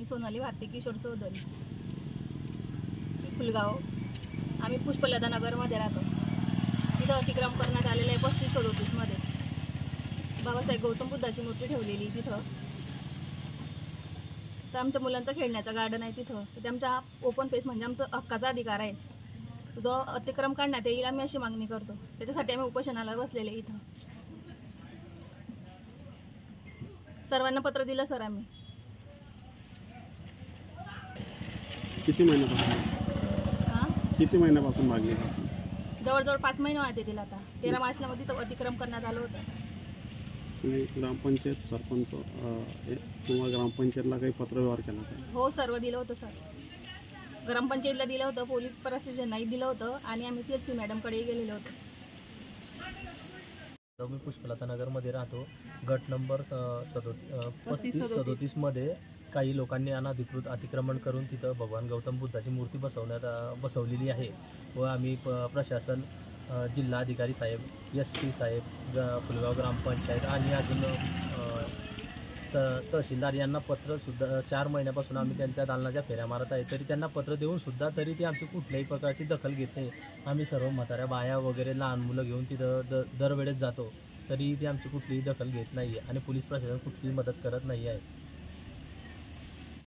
मी सोनाली भारती किशोर चौधरी, फुलगाव. आम्ही पुष्पलता नगरमध्ये राहतो. तिथं अतिक्रम करण्यात आलेलं आहे 35-37 मध्ये. बाबासाहेब गौतम बुद्धाची मूर्ती ठेवलेली तिथं. तर आमच्या मुलांचं खेळण्याचं गार्डन आहे तिथं. तर आमचा ओपन पेस म्हणजे आमचा हक्काचा अधिकार आहे. जो अतिक्रम काढण्यात येईल आम्ही अशी मागणी करतो. त्याच्यासाठी आम्ही उपोषणाला बसलेले इथं. सर्वांना पत्र दिलं सर आम्ही. किती महिन्यापासून मागणी करतो? जवळजवळ 5 महिने वाहते तिला. आता 13 मार्चला मध्ये तो अतिक्रम करण्यात आलं होतं. ग्रामपंचायत सरपंच किंवा ग्रामपंचायतला काही पत्रव्यवहार केला का? हो, सर्व दिलं होतं सर. ग्रामपंचायतला दिलं होतं, पोलीस प्रशासनालाही दिलं होतं आणि आम्ही TLC मॅडमकडेही गेलेलो होतो. मी पुष्पलता नगरमध्ये राहतो. गट नंबर 35-37 मध्ये काही लोकांनी अनधिकृत अतिक्रमण करून तिथं भगवान गौतम बुद्धाची मूर्ती बसवलेली आहे व आम्ही प्रशासन, जिल्हाधिकारी साहेब, SP साहेब, फुलगाव ग्रामपंचायत आणि अजून तहसीलदार यांना पत्रसुद्धा 4 महिन्यापासून आम्ही त्यांच्या दालनाच्या फेऱ्या मारत आहे. तरी त्यांना पत्र देऊनसुद्धा तरी ते आमची कुठल्याही प्रकारची दखल घेत नाही. आम्ही सर्व म्हाताऱ्या बाया वगैरे लहान मुलं घेऊन तिथं दरवेळेस जातो, तरी ते आमची कुठलीही दखल घेत नाही आहे आणि पोलीस प्रशासन कुठलीही मदत करत नाही आहे.